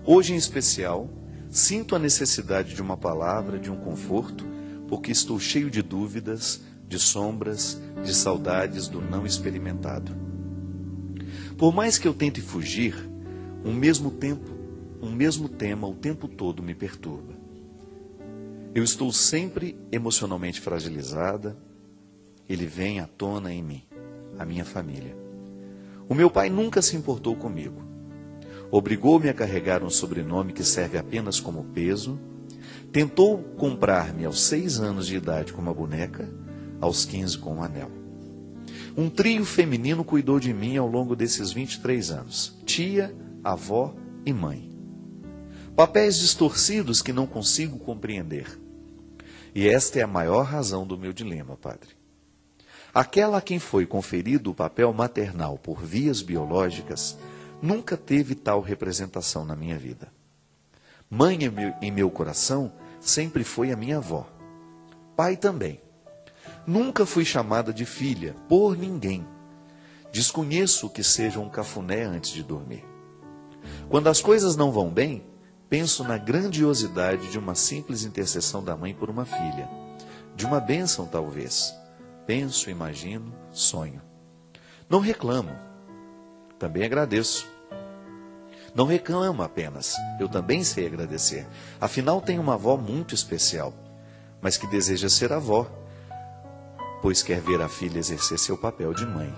Hoje em especial, sinto a necessidade de uma palavra, de um conforto, porque estou cheio de dúvidas, de sombras, de saudades do não experimentado. Por mais que eu tente fugir, um mesmo tema o tempo todo me perturba. Eu estou sempre emocionalmente fragilizada, ele vem à tona em mim, a minha família. O meu pai nunca se importou comigo. Obrigou-me a carregar um sobrenome que serve apenas como peso, tentou comprar-me aos 6 anos de idade com uma boneca, aos 15 com um anel. Um trio feminino cuidou de mim ao longo desses 23 anos, tia, avó e mãe. Papéis distorcidos que não consigo compreender. E esta é a maior razão do meu dilema, padre. Aquela a quem foi conferido o papel maternal por vias biológicas nunca teve tal representação na minha vida. Mãe em meu coração sempre foi a minha avó. Pai também. Nunca fui chamada de filha por ninguém. Desconheço o que seja um cafuné antes de dormir. Quando as coisas não vão bem, penso na grandiosidade de uma simples intercessão da mãe por uma filha. De uma bênção, talvez. Penso, imagino, sonho. Não reclamo. Também agradeço. Não reclamo apenas. Eu também sei agradecer. Afinal, tenho uma avó muito especial, mas que deseja ser avó, pois quer ver a filha exercer seu papel de mãe.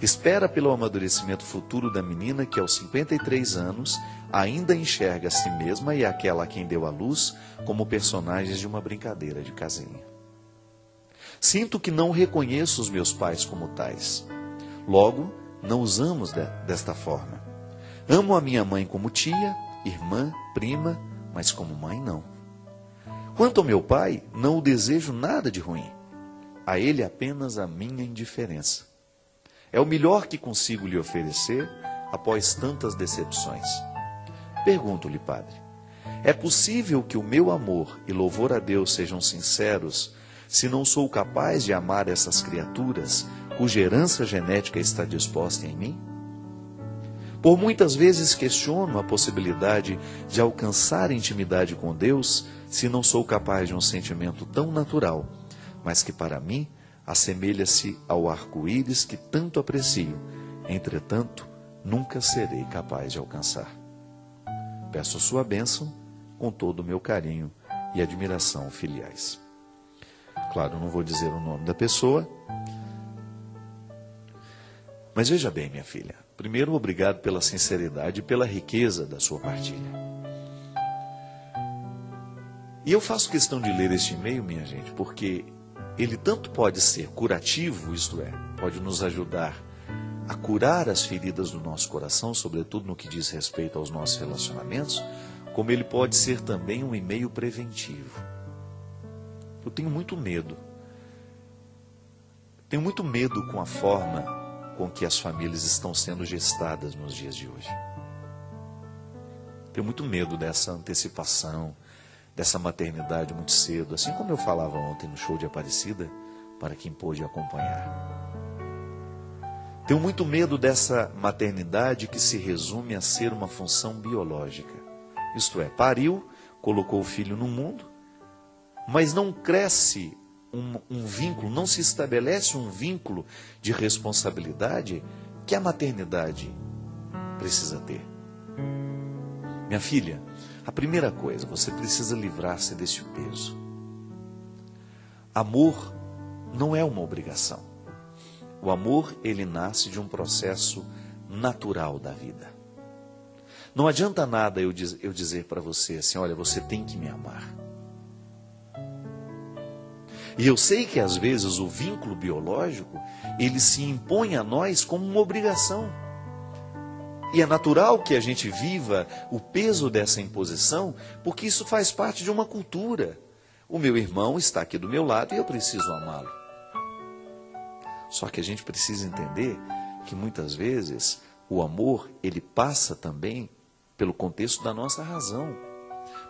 Espera pelo amadurecimento futuro da menina que, aos 53 anos, ainda enxerga a si mesma e aquela a quem deu a luz como personagens de uma brincadeira de casinha. Sinto que não reconheço os meus pais como tais. Logo, não os amo desta forma. Amo a minha mãe como tia, irmã, prima, mas como mãe não. Quanto ao meu pai, não o desejo nada de ruim. A ele apenas a minha indiferença. É o melhor que consigo lhe oferecer após tantas decepções. Pergunto-lhe, padre, é possível que o meu amor e louvor a Deus sejam sinceros se não sou capaz de amar essas criaturas cuja herança genética está disposta em mim? Por muitas vezes questiono a possibilidade de alcançar intimidade com Deus se não sou capaz de um sentimento tão natural, mas que para mim assemelha-se ao arco-íris que tanto aprecio, entretanto, nunca serei capaz de alcançar. Peço sua bênção com todo o meu carinho e admiração filiais. Claro, não vou dizer o nome da pessoa, mas veja bem, minha filha. Primeiro, obrigado pela sinceridade e pela riqueza da sua partilha. E eu faço questão de ler este e-mail, minha gente, porque ele tanto pode ser curativo, isto é, pode nos ajudar a curar as feridas do nosso coração, sobretudo no que diz respeito aos nossos relacionamentos, como ele pode ser também um e-mail preventivo. Eu tenho muito medo. Tenho muito medo com a forma com que as famílias estão sendo gestadas nos dias de hoje. Tenho muito medo dessa antecipação, dessa maternidade muito cedo, assim como eu falava ontem no show de Aparecida, para quem pôde acompanhar. Tenho muito medo dessa maternidade que se resume a ser uma função biológica. Isto é, pariu, colocou o filho no mundo, mas não cresce um vínculo, não se estabelece um vínculo de responsabilidade que a maternidade precisa ter. Minha filha, a primeira coisa, você precisa livrar-se desse peso. Amor não é uma obrigação. O amor, ele nasce de um processo natural da vida. Não adianta nada eu dizer para você assim, olha, você tem que me amar. E eu sei que às vezes o vínculo biológico, ele se impõe a nós como uma obrigação. E é natural que a gente viva o peso dessa imposição, porque isso faz parte de uma cultura. O meu irmão está aqui do meu lado e eu preciso amá-lo. Só que a gente precisa entender que muitas vezes o amor, ele passa também pelo contexto da nossa razão.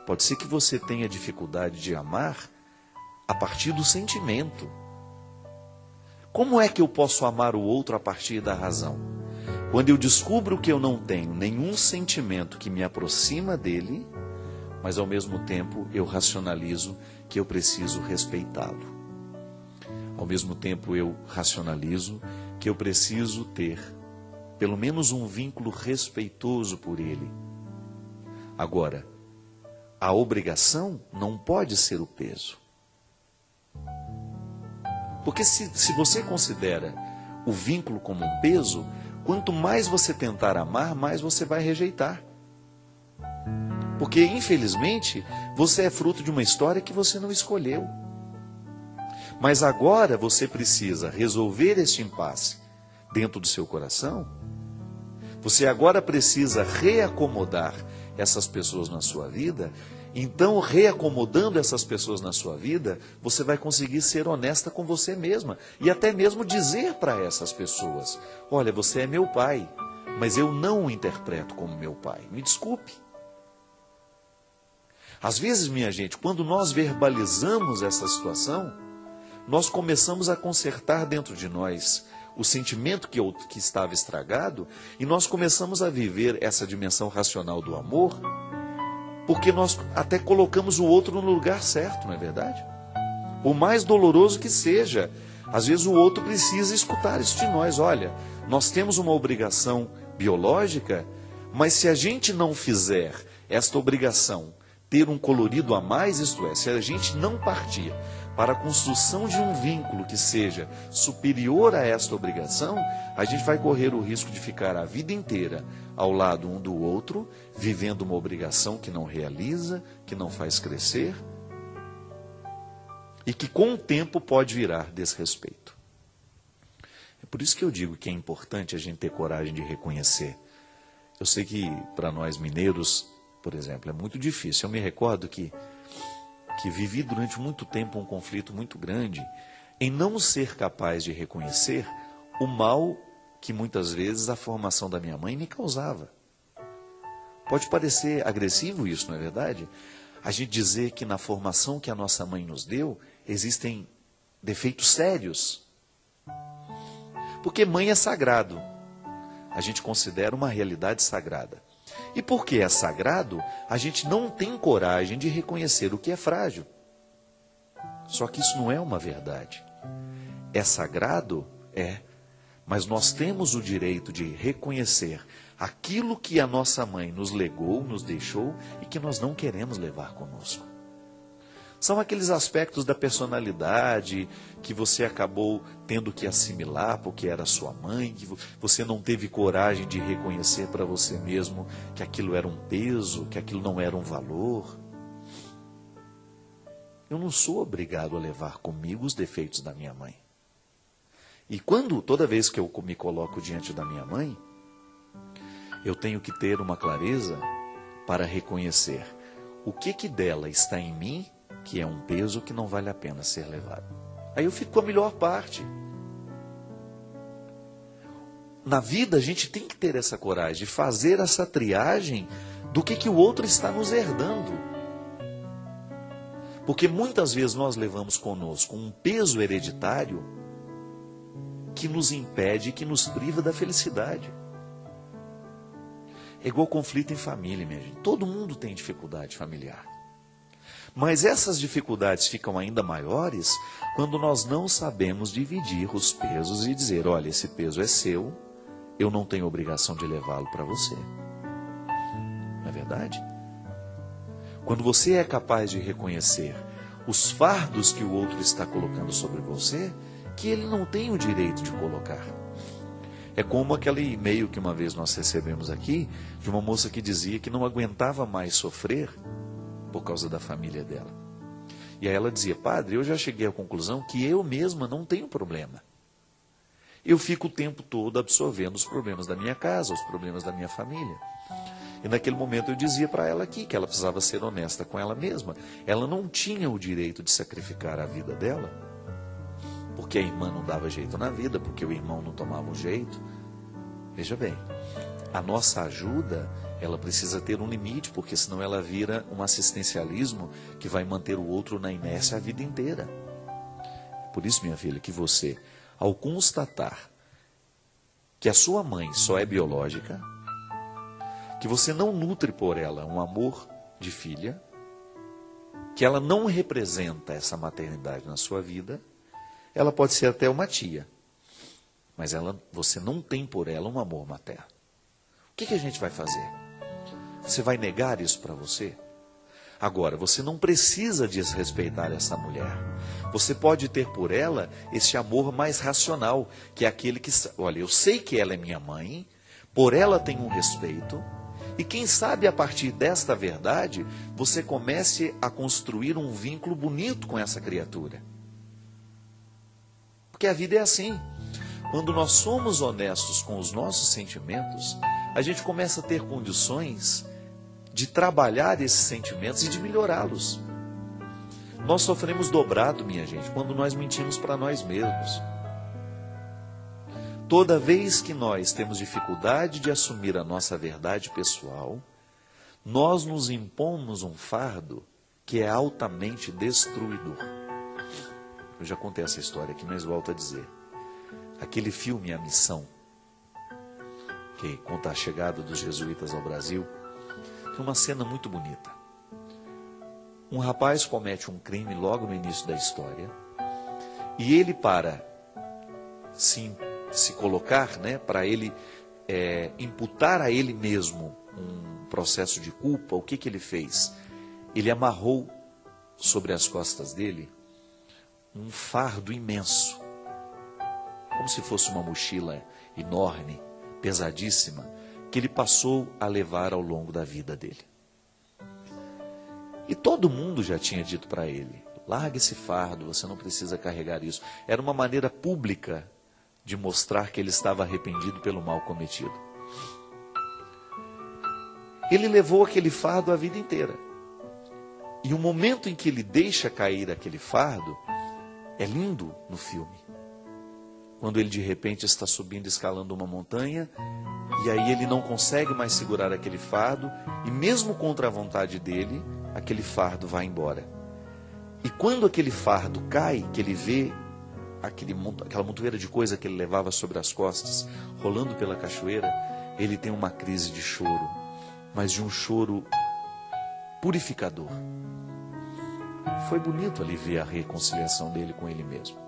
Pode ser que você tenha dificuldade de amar a partir do sentimento. Como é que eu posso amar o outro a partir da razão? Quando eu descubro que eu não tenho nenhum sentimento que me aproxima dele, mas ao mesmo tempo eu racionalizo que eu preciso respeitá-lo. Ao mesmo tempo eu racionalizo que eu preciso ter pelo menos um vínculo respeitoso por ele. Agora, a obrigação não pode ser o peso. Porque se você considera o vínculo como um peso, quanto mais você tentar amar, mais você vai rejeitar. Porque, infelizmente, você é fruto de uma história que você não escolheu. Mas agora você precisa resolver este impasse dentro do seu coração. Você agora precisa reacomodar essas pessoas na sua vida. Então, reacomodando essas pessoas na sua vida, você vai conseguir ser honesta com você mesma. E até mesmo dizer para essas pessoas: olha, você é meu pai, mas eu não o interpreto como meu pai. Me desculpe. Às vezes, minha gente, quando nós verbalizamos essa situação, nós começamos a consertar dentro de nós o sentimento que estava estragado, e nós começamos a viver essa dimensão racional do amor, porque nós até colocamos o outro no lugar certo, não é verdade? Por mais doloroso que seja, às vezes o outro precisa escutar isso de nós. Olha, nós temos uma obrigação biológica, mas se a gente não fizer esta obrigação ter um colorido a mais, isto é, se a gente não partir para a construção de um vínculo que seja superior a esta obrigação, a gente vai correr o risco de ficar a vida inteira ao lado um do outro, vivendo uma obrigação que não realiza, que não faz crescer, e que com o tempo pode virar desrespeito. É por isso que eu digo que é importante a gente ter coragem de reconhecer. Eu sei que para nós mineiros, por exemplo, é muito difícil. Eu me recordo que vivi durante muito tempo um conflito muito grande em não ser capaz de reconhecer o mal que muitas vezes a formação da minha mãe me causava. Pode parecer agressivo isso, não é verdade? A gente dizer que na formação que a nossa mãe nos deu, existem defeitos sérios. Porque mãe é sagrado. A gente considera uma realidade sagrada. E porque é sagrado, a gente não tem coragem de reconhecer o que é frágil. Só que isso não é uma verdade. É sagrado? É. Mas nós temos o direito de reconhecer aquilo que a nossa mãe nos legou, nos deixou e que nós não queremos levar conosco. São aqueles aspectos da personalidade que você acabou tendo que assimilar porque era sua mãe, que você não teve coragem de reconhecer para você mesmo que aquilo era um peso, que aquilo não era um valor. Eu não sou obrigado a levar comigo os defeitos da minha mãe. E toda vez que eu me coloco diante da minha mãe, eu tenho que ter uma clareza para reconhecer o que dela está em mim, que é um peso que não vale a pena ser levado. Aí eu fico com a melhor parte. Na vida a gente tem que ter essa coragem de fazer essa triagem do que o outro está nos herdando. Porque muitas vezes nós levamos conosco um peso hereditário que nos impede, que nos priva da felicidade. É igual conflito em família, minha gente. Todo mundo tem dificuldade familiar. Mas essas dificuldades ficam ainda maiores quando nós não sabemos dividir os pesos e dizer: olha, esse peso é seu, eu não tenho obrigação de levá-lo para você. Não é verdade? Quando você é capaz de reconhecer os fardos que o outro está colocando sobre você, que ele não tem o direito de colocar. É como aquele e-mail que uma vez nós recebemos aqui, de uma moça que dizia que não aguentava mais sofrer por causa da família dela. E aí ela dizia: padre, eu já cheguei à conclusão que eu mesma não tenho problema. Eu fico o tempo todo absorvendo os problemas da minha casa, os problemas da minha família. E naquele momento eu dizia para ela aqui que ela precisava ser honesta com ela mesma. Ela não tinha o direito de sacrificar a vida dela, porque a irmã não dava jeito na vida, porque o irmão não tomava um jeito. Veja bem, a nossa ajuda, ela precisa ter um limite, porque senão ela vira um assistencialismo que vai manter o outro na inércia a vida inteira. Por isso, minha filha, que você, ao constatar que a sua mãe só é biológica, que você não nutre por ela um amor de filha, que ela não representa essa maternidade na sua vida, ela pode ser até uma tia, mas você não tem por ela um amor materno. O que a gente vai fazer? Você vai negar isso para você? Agora, você não precisa desrespeitar essa mulher. Você pode ter por ela esse amor mais racional, que é aquele que, olha, eu sei que ela é minha mãe, por ela tenho um respeito, e quem sabe a partir desta verdade, você comece a construir um vínculo bonito com essa criatura. Porque a vida é assim. Quando nós somos honestos com os nossos sentimentos, a gente começa a ter condições de trabalhar esses sentimentos e de melhorá-los. Nós sofremos dobrado, minha gente, quando nós mentimos para nós mesmos. Toda vez que nós temos dificuldade de assumir a nossa verdade pessoal, nós nos impomos um fardo que é altamente destruidor. Eu já contei essa história aqui, mas volto a dizer. Aquele filme A Missão, que conta a chegada dos jesuítas ao Brasil, tem uma cena muito bonita. Um rapaz comete um crime logo no início da história, e ele, para se colocar, para ele imputar a ele mesmo um processo de culpa, o que ele fez? Ele amarrou sobre as costas dele um fardo imenso, como se fosse uma mochila enorme, pesadíssima, que ele passou a levar ao longo da vida dele. E todo mundo já tinha dito para ele, larga esse fardo, você não precisa carregar isso. Era uma maneira pública de mostrar que ele estava arrependido pelo mal cometido. Ele levou aquele fardo a vida inteira. E o momento em que ele deixa cair aquele fardo, é lindo no filme. Quando ele de repente está subindo, escalando uma montanha, e aí ele não consegue mais segurar aquele fardo, e mesmo contra a vontade dele, aquele fardo vai embora. E quando aquele fardo cai, que ele vê aquela montoeira de coisa que ele levava sobre as costas, rolando pela cachoeira, ele tem uma crise de choro, mas de um choro purificador. Foi bonito ali ver a reconciliação dele com ele mesmo.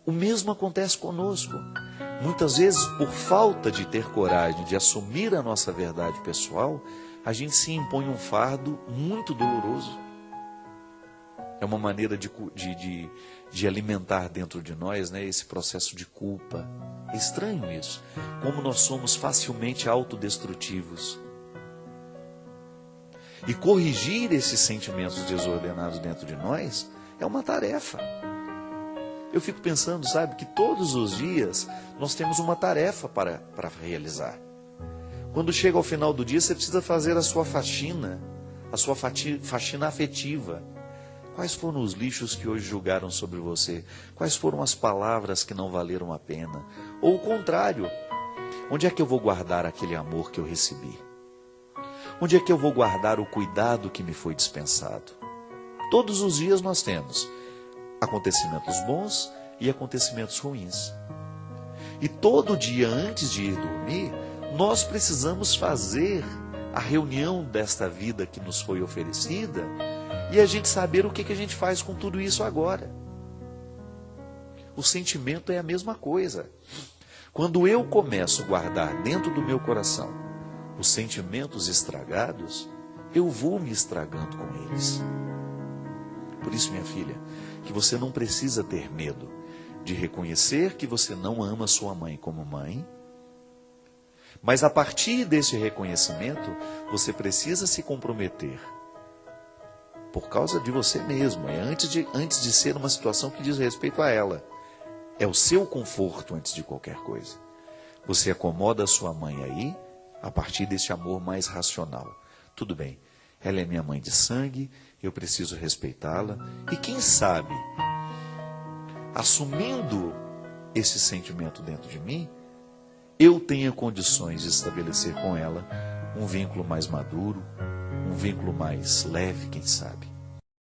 O mesmo acontece conosco. Muitas vezes, por falta de ter coragem de assumir a nossa verdade pessoal, a gente se impõe um fardo muito doloroso. É uma maneira de alimentar dentro de nós, esse processo de culpa. É estranho isso. Como nós somos facilmente autodestrutivos. E corrigir esses sentimentos desordenados dentro de nós é uma tarefa. Eu fico pensando, que todos os dias nós temos uma tarefa para realizar. Quando chega ao final do dia, você precisa fazer a sua faxina afetiva. Quais foram os lixos que hoje julgaram sobre você? Quais foram as palavras que não valeram a pena? Ou o contrário, onde é que eu vou guardar aquele amor que eu recebi? Onde é que eu vou guardar o cuidado que me foi dispensado? Todos os dias nós temos acontecimentos bons e acontecimentos ruins. E todo dia antes de ir dormir, nós precisamos fazer a reunião desta vida que nos foi oferecida e a gente saber o que a gente faz com tudo isso agora. O sentimento é a mesma coisa. Quando eu começo a guardar dentro do meu coração os sentimentos estragados, eu vou me estragando com eles. Por isso, minha filha, que você não precisa ter medo de reconhecer que você não ama sua mãe como mãe, mas a partir desse reconhecimento, você precisa se comprometer por causa de você mesmo. É antes de ser uma situação que diz respeito a ela. É o seu conforto antes de qualquer coisa. Você acomoda a sua mãe aí, a partir desse amor mais racional. Tudo bem, ela é minha mãe de sangue, eu preciso respeitá-la. E quem sabe, assumindo esse sentimento dentro de mim, eu tenha condições de estabelecer com ela um vínculo mais maduro, um vínculo mais leve, quem sabe.